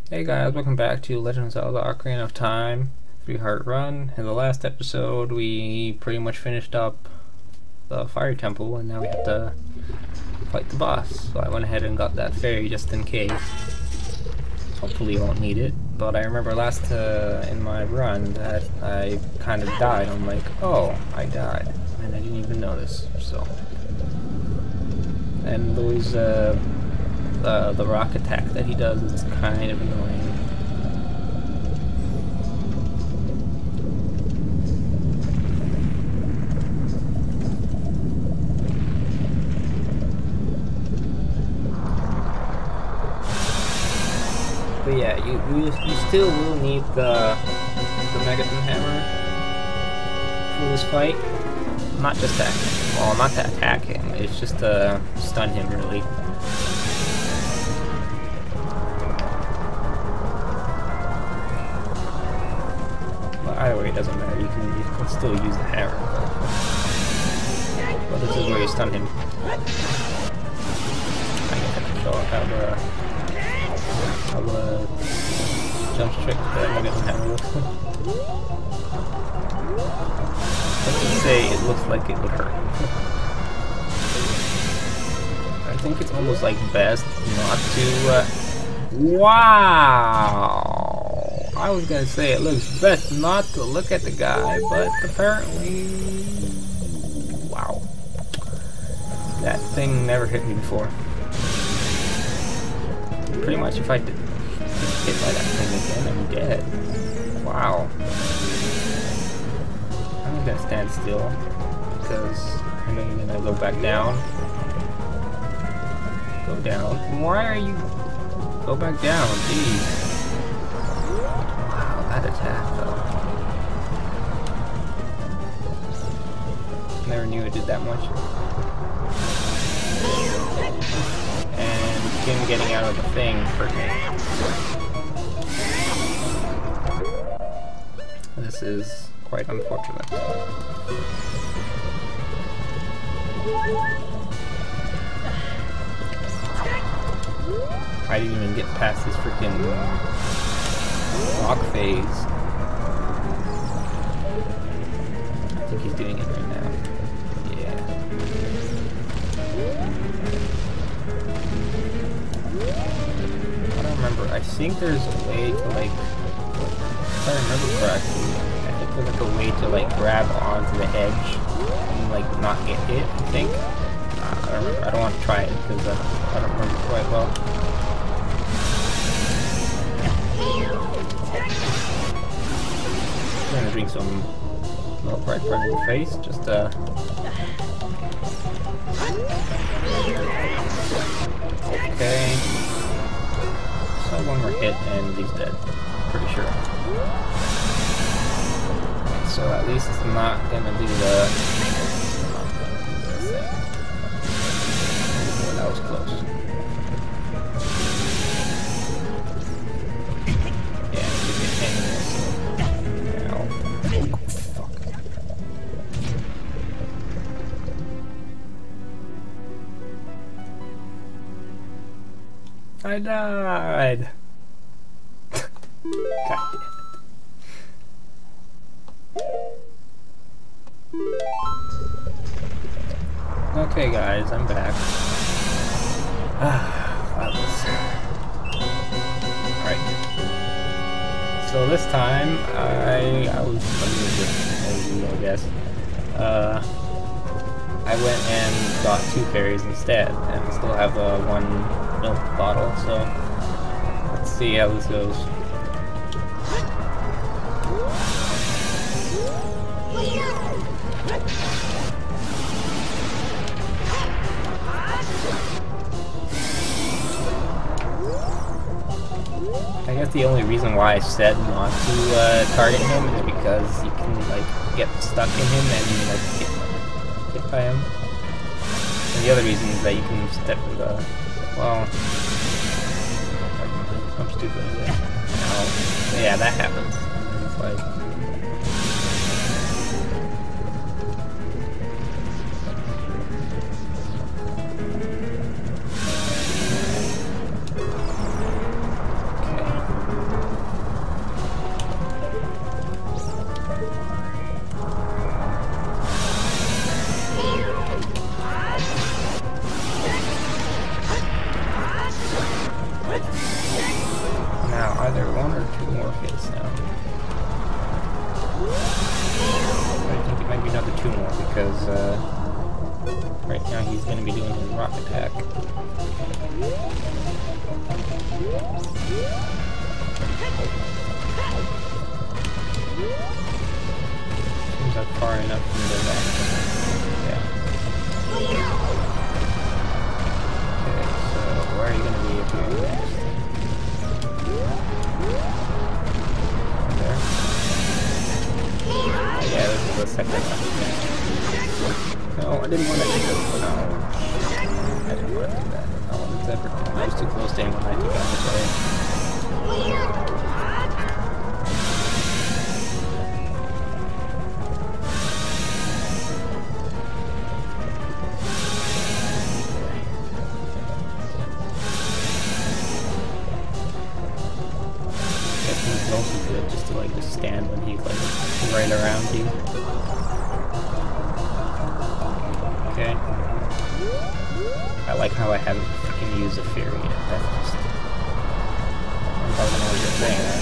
Hey guys, welcome back to Legend of Zelda Ocarina of Time 3-Heart Run. In the last episode, we pretty much finished up the Fire Temple, and now we have to fight the boss. So I went ahead and got that fairy just in case. Hopefully you won't need it, but I remember last in my run that I kind of died. I'm like, oh, I died, and I didn't even notice, so. And those, the rock attack that he does is kind of annoying. But yeah, you still will need the Megaton Hammer for this fight. Not just to, well, not to attack him, it's just to stun him, really. But either way, it doesn't matter, you can still use the hammer. But this is where you stun him. I guess I can show how the jump trick that Megaton Hammer looks like. Let's just say it looks like it would hurt. I think it's almost like best not to. Wow! I was gonna say it looks best not to look at the guy, but apparently. Wow. That thing never hit me before. Pretty much if I get hit by that thing again, I'm dead. Wow. I'm gonna stand still because I know you're gonna go back down. Go down. Why are you? Go back down, jeez. Wow, that attack though. Never knew it did that much. And him getting out of the thing hurt me. This is quite unfortunate. I didn't even get past this freaking rock phase. I think he's doing it right now. Yeah. I don't remember. I think there's a way to, like, if I remember correctly, I think there's like a way to like grab onto the edge and like not get hit, I think. I don't remember. I don't want to try it because I don't remember quite well. I'm gonna drink some milk right in front of your face, just okay. So one more hit and he's dead. Pretty sure. So at least it's not gonna do the. Oh, that was close. Yeah, you get hit this. Ow. Oh, fuck. I died. God damn it. Okay guys, I'm back. That was... Alright. So this time, I was I guess. I went and got 2 fairies instead, and I still have one milk bottle, so let's see how this goes. I guess the only reason why I said not to target him is because you can like get stuck in him and like get hit by him. And the other reason is that you can step in the, well, I'm stupid. Yeah, that happens. And it's like, okay. either one or two more hits now. I think it might be another two more because right now he's going to be doing his rock attack. Seems like far enough from the back. Yeah. Okay, so where are you going to be appearing next? There. Yeah, this is the second one. No, I didn't want to do that. No. I didn't want to do that. I wanted to ever. I was too close to him when I took out the play. It's also good just to like just stand when he's like right around you. Okay. I like how I haven't freaking used a fairy yet. That's just... I'm probably gonna you're saying that.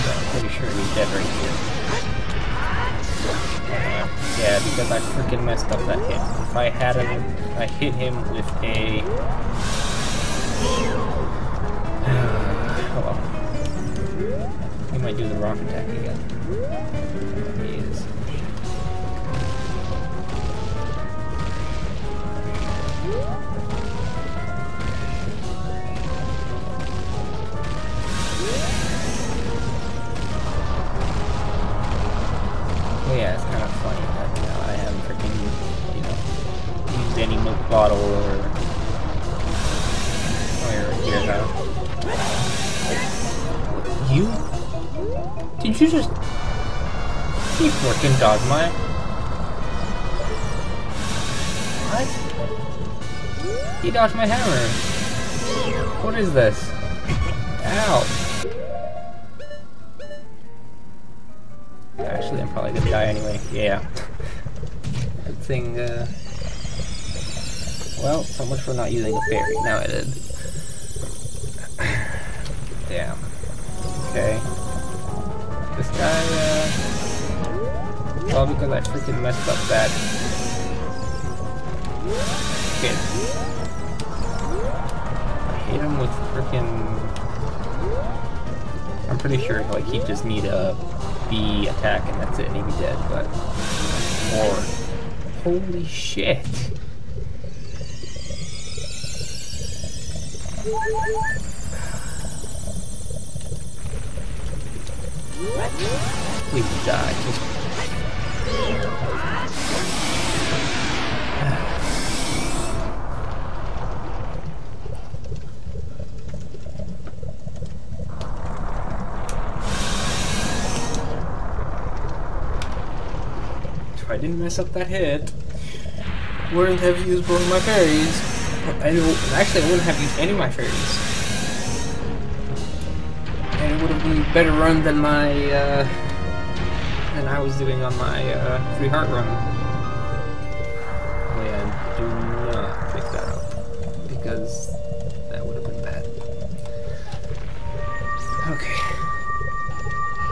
I'm pretty sure he's dead right here. Yeah, because I freaking messed up that hit. If I had him, I hit him with a... Oh well. He might do the rock attack again. He is. Well, yeah, it's kind of funny that I haven't freaking, used any milk bottle or here now. You? Did you just... He freaking dodged my... What? He dodged my hammer. What is this? Ow. Actually, I'm probably gonna die anyway. Yeah. Good thing, well, so much for not using a fairy. Now I did. Damn. Okay. This guy, well, because I freaking messed up that hit. I hit him with freaking... I'm pretty sure, like, he just need a B attack and that's it, and he'd be dead, but... Or... Holy shit! Please die. If I didn't mess up that hit, I wouldn't have used both of my fairies. Actually, I wouldn't have used any of my fairies. And it would have been a better run than my, than I was doing on my, free heart run. Oh yeah, do not pick that up, because that would have been bad. Okay.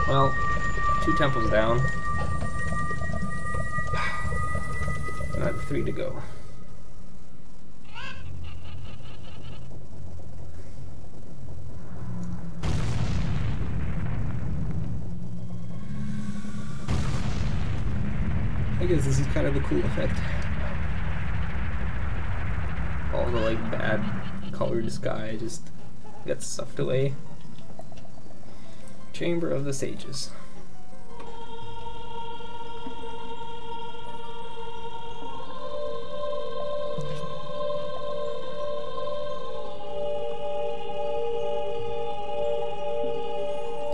Well, 2 temples down. Another 3 to go. I guess this is kind of a cool effect. All the like bad colored sky just gets sucked away. Chamber of the Sages.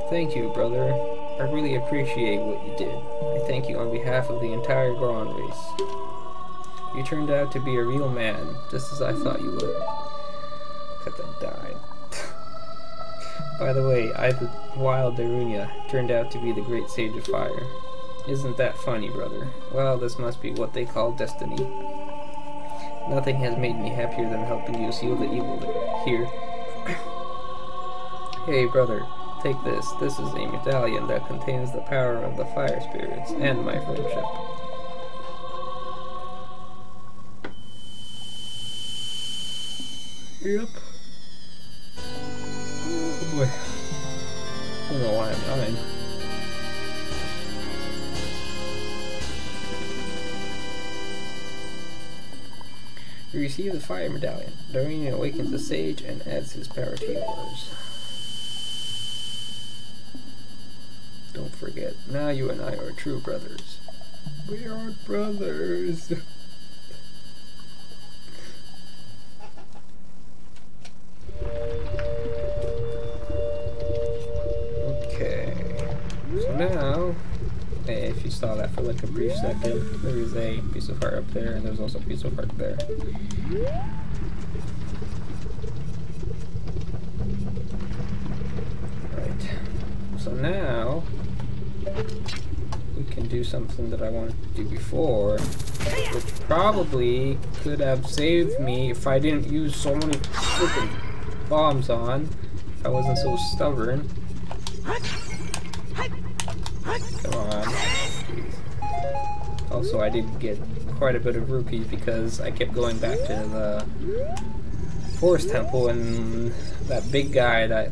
Thank you, brother. I really appreciate what you did. I thank you on behalf of the entire Goron race. You turned out to be a real man, just as I thought you would. Except I died. By the way, I, the wild Darunia, turned out to be the great sage of fire. Isn't that funny, brother? Well, this must be what they call destiny. Nothing has made me happier than helping you seal the evil here. Hey brother, take this. This is a medallion that contains the power of the fire spirits and my friendship. Yep. Oh boy. I don't know why I'm running. You receive the fire medallion. Darwinian awakens the sage and adds his power to yours. Don't forget, now you and I are true brothers. We are brothers. Okay. So now, if you saw that for like a brief second, there is a piece of heart up there, and there's also a piece of heart there. Right. So now, we can do something that I wanted to do before, which probably could have saved me if I didn't use so many freaking bombs on, if I wasn't so stubborn. Come on. Jeez. Also, I did get quite a bit of rupees because I kept going back to the forest temple, and that big guy that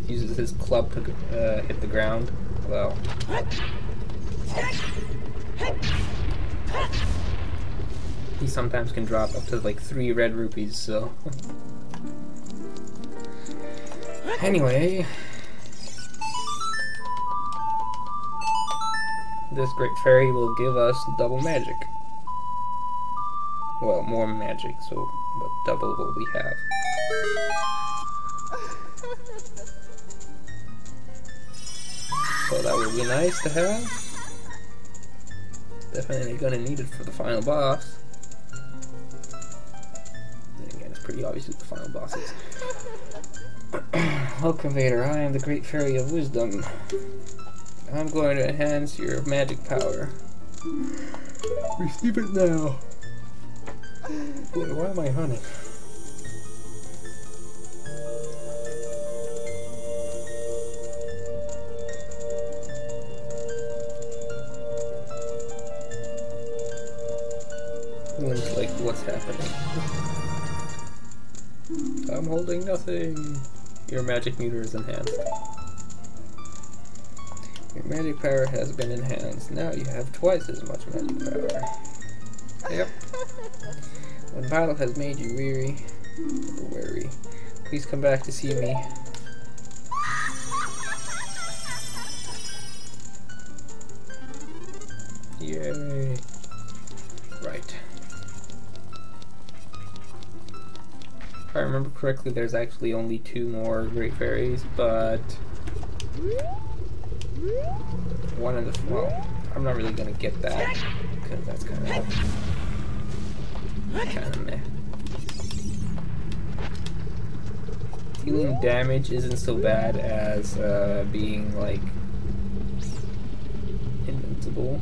uses his club to hit the ground, well, he sometimes can drop up to like 3 red rupees, so anyway, this great fairy will give us double magic. Well, more magic, so but double what we have. So that would be nice to have. Definitely gonna need it for the final boss. Then again, it's pretty obvious who the final boss is. Welcome, Vader. I am the Great Fairy of Wisdom. I'm going to enhance your magic power. Receive it now. Boy, why am I hunting? Looks like what's happening. I'm holding nothing. Your magic meter is enhanced. Your magic power has been enhanced. Now you have twice as much magic power. Yep. When battle has made you weary, or wary, please come back to see me. Yay. Right. If I remember correctly, there's actually only 2 more Great Fairies, but one of the, well, I'm not really gonna get that because that's kind of meh. Dealing damage isn't so bad as being like invincible.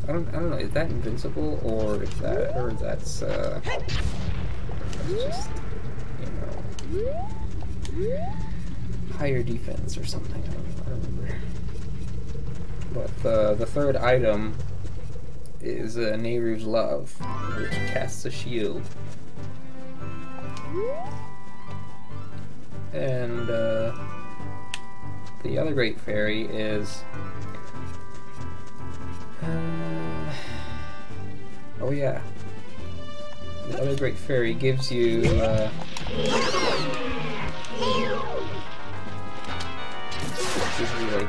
I don't know. Is that invincible or is that that's just, you know, higher defense or something? I don't remember. But the third item is Nehru's Love, which casts a shield. And the other Great Fairy is oh yeah, the other Great Fairy gives you like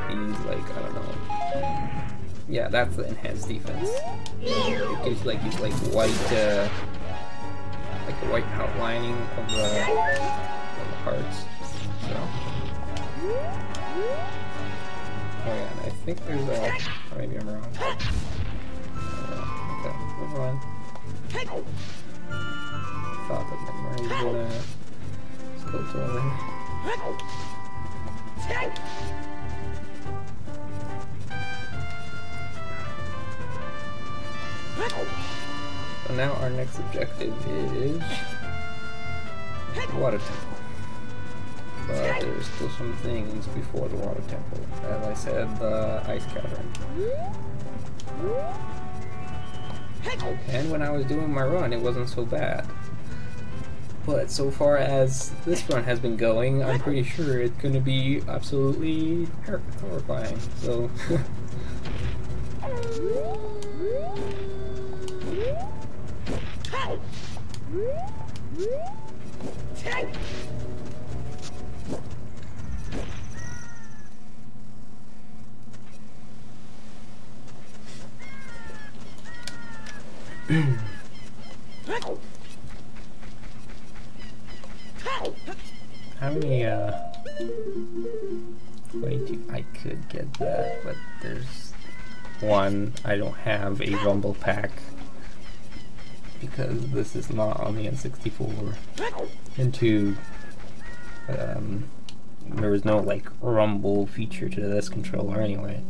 these, like, I don't know. Yeah, that's the enhanced defense. It gives like these like white, like a white outlining of the parts. So, oh yeah, and I think there's a. Oh, maybe I'm wrong. Okay, move on. Thought that Mary was gonna go to over here. So now our next objective is Water Temple. but there's still some things before the water temple. As I said, the ice cavern. And when I was doing my run, it wasn't so bad. But so far as this run has been going, I'm pretty sure it's going to be absolutely horrifying. So... How many, I could get that, but there's one, I don't have a rumble pack, because this is not on the N64, and two, there was no, like, rumble feature to this controller anyway.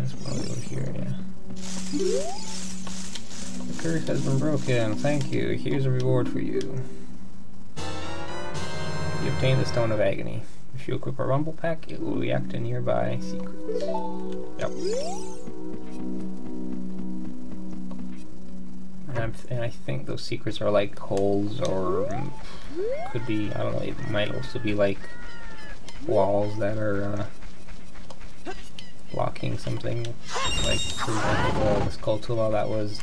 It's probably over here, yeah. The curse has been broken. Thank you. Here's a reward for you. You obtain the Stone of Agony. If you equip a rumble pack, it will react to nearby secrets. Yep. And I think those secrets are like holes, or could be, I don't know, it might also be like walls that are blocking something. Like, for example, the Skulltula that was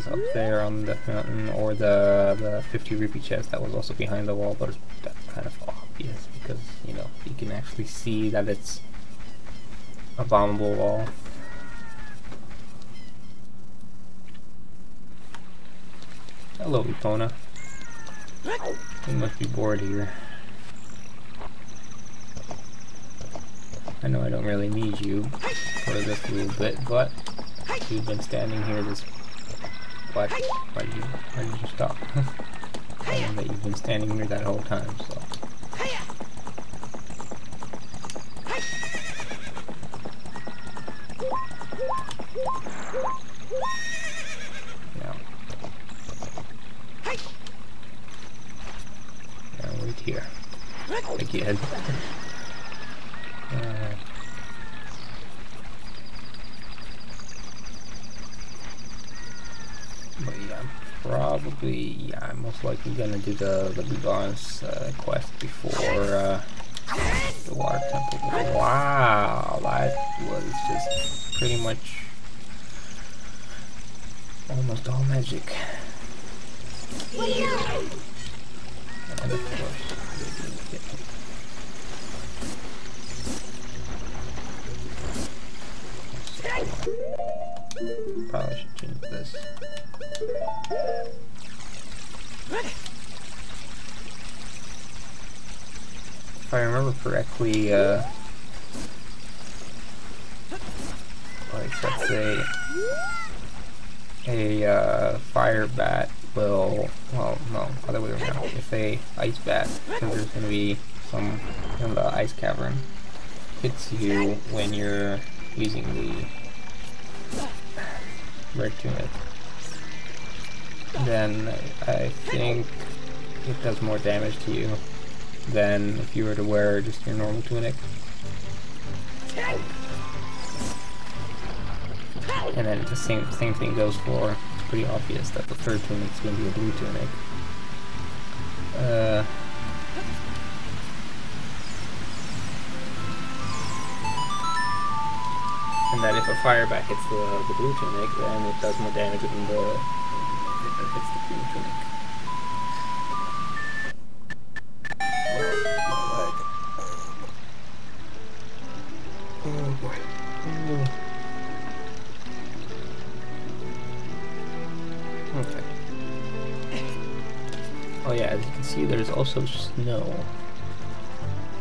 up there on the mountain, or the 50 rupee chest that was also behind the wall, but that's kind of obvious because, you know, you can actually see that it's a bombable wall. Hello, Epona. You must be bored here. I know I don't really need you for this little bit, but you've been standing here this... Why did you stop? I know that you've been standing here that whole time, so... Now, wait here. Again. But yeah, I'm most likely gonna do the Blue Bonus quest before the Water Temple. Wow, that was just pretty much almost all magic. And of course, they didn't get me. Probably should change this. If I remember correctly, like, let's say a fire bat will, well, no, other way around. If a ice bat, because there's going to be some in the ice cavern, hits you when you're using the red tunic, then I think it does more damage to you than if you were to wear just your normal tunic. And then the same thing goes for, it's pretty obvious that the third tunic is going to be a blue tunic. And that if a fire bat hits the blue tunic, then it does more damage than if it hits the green tunic. Oh boy. Okay. Oh yeah, as you can see, there's also snow.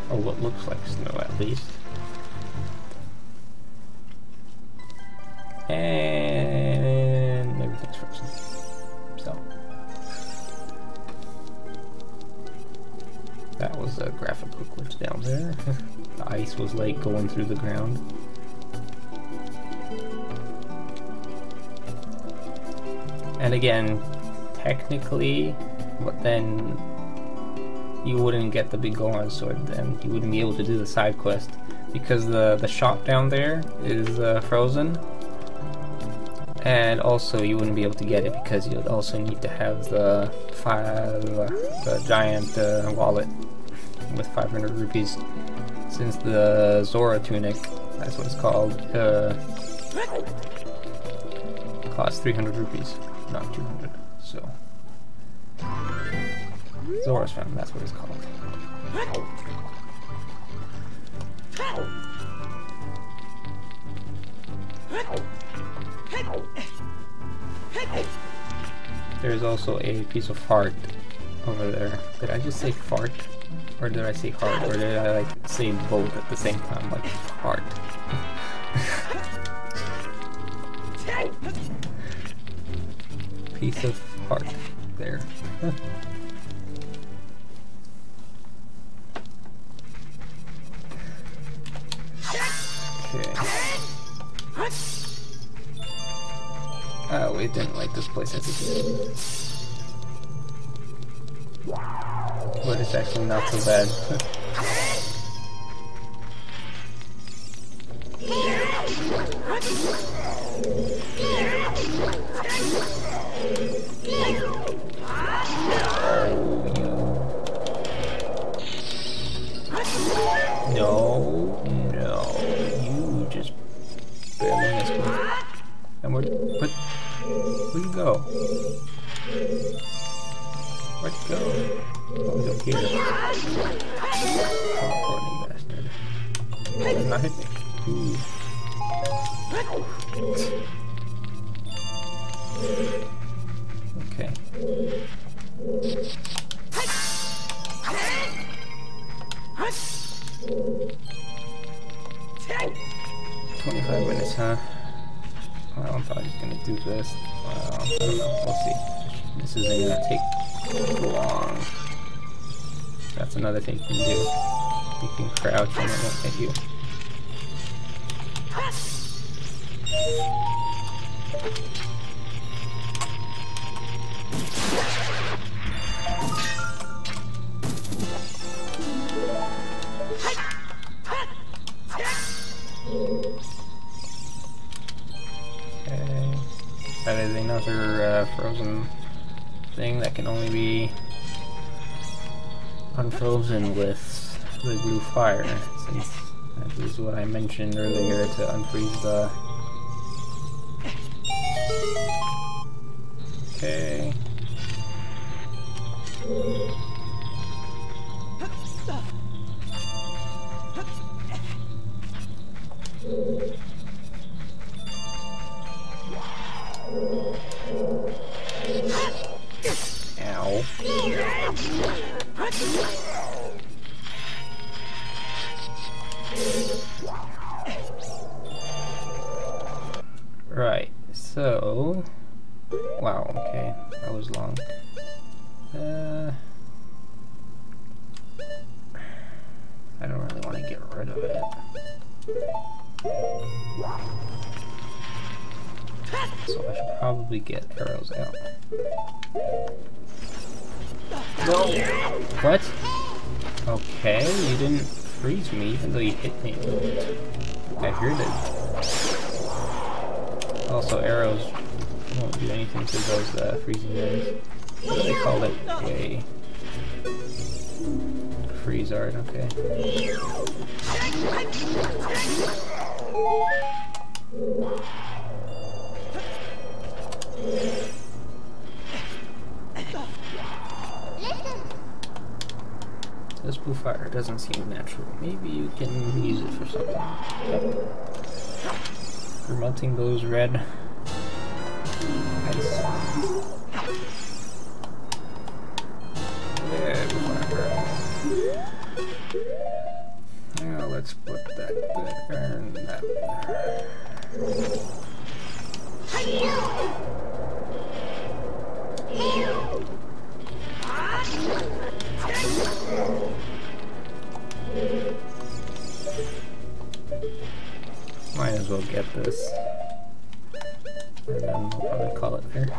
Or what looks like snow, at least. And everything's frozen. So that was a graphical glitch down there. The ice was like going through the ground. And again, technically, but then you wouldn't get the big Goron sword, then you wouldn't be able to do the side quest because the shop down there is frozen, and also you wouldn't be able to get it because you'd also need to have the giant wallet with 500 rupees, since the Zora tunic, that's what it's called, costs 300 rupees, not 200. So Zora's Fountain, that's what it's called. There's also a piece of heart over there. Did I just say fart? Or did I say heart? Or did I like say both at the same time, like heart? Piece of heart there. Okay. Oh, we didn't like this place as a kid. But it's actually not so bad. No, you just barely missed me. And where'd you go? Where'd you go? Oh, he's up here. Teleporting bastard. Does not hit me. Ooh. Okay. 25 minutes, huh? Well, I'm probably just gonna do this. I don't know, we'll see. This isn't gonna take too long. That's another thing you can do. You can crouch and it won't hit you. Okay. That is another frozen thing that can only be unfrozen with the blue fire, since that is what I mentioned earlier to unfreeze the... Okay. Ow. Right, so... Wow, okay, that was long. I don't really want to get rid of it. So I should probably get arrows out. No! What? Okay, you didn't freeze me even though you hit me. I heard it. Also, arrows won't do anything to those freezing guys. What do they call it? A freeze art, okay. This blue fire doesn't seem natural. Maybe you can use it for something. For melting those red ice. Yeah, blue fire. Now let's put that there and that there. Might as well get this. And then we'll probably call it there.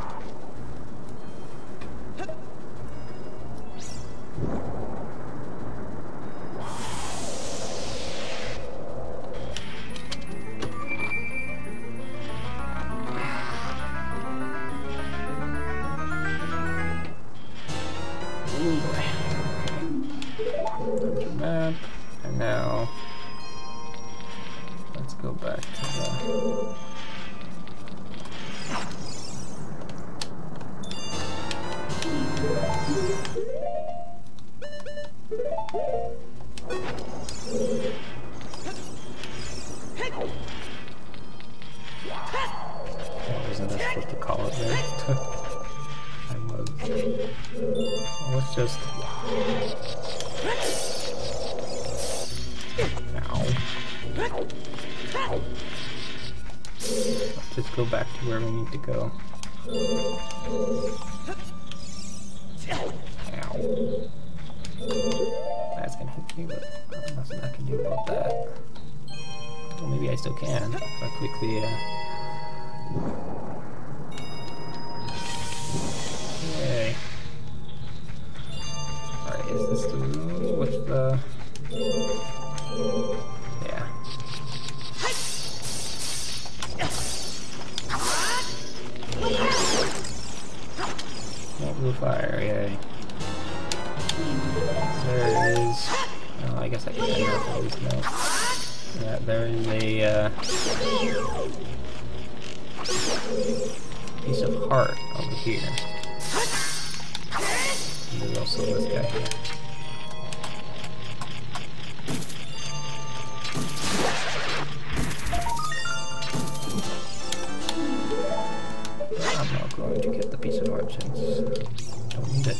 now, let's go back to the... Wasn't I supposed to call it there? I was. So let's just... Ow. Let's just go back to where we need to go. Ow. That's gonna hit me, but nothing I can do about that. Well, maybe I still can if I quickly, Yay. Alright, is this the room? What's the... Yeah. More blue fire, yay. There is... Oh, I guess I can end up with this now. Yeah, there is a piece of heart over here. And there's also this guy here. I'm not going to get the piece of heart since I don't need it.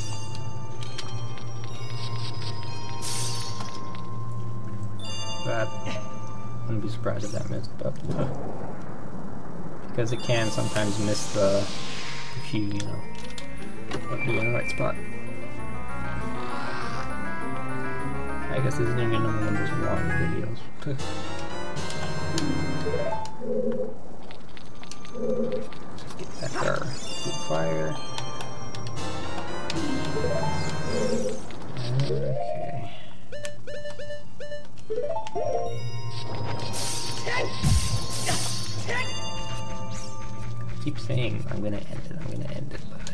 That I wouldn't be surprised if that missed, but because it can sometimes miss the few, you know, but be in the right spot. I guess this is gonna be another one of those long videos. Just get back our fire. Okay. I keep saying I'm gonna end it, but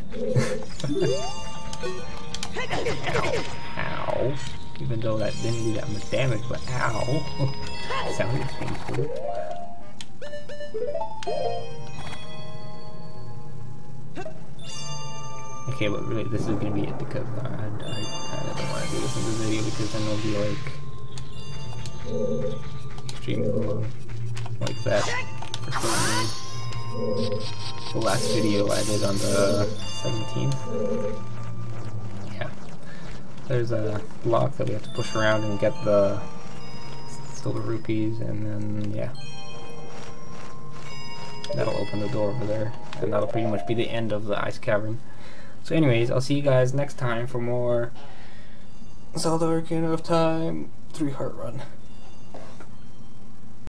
ow. Even though that didn't do that much damage, but ow. It sounded painful. Okay, but really this is gonna be it because I kinda don't wanna do this in the video because then it'll be like extremely long like that for some reason. The last video I did on the 17th. Yeah. There's a block that we have to push around and get the silver rupees, and then yeah. That'll open the door over there, and that'll pretty much be the end of the ice cavern. So anyways, I'll see you guys next time for more Zelda Ocarina of Time 3 Heart Run.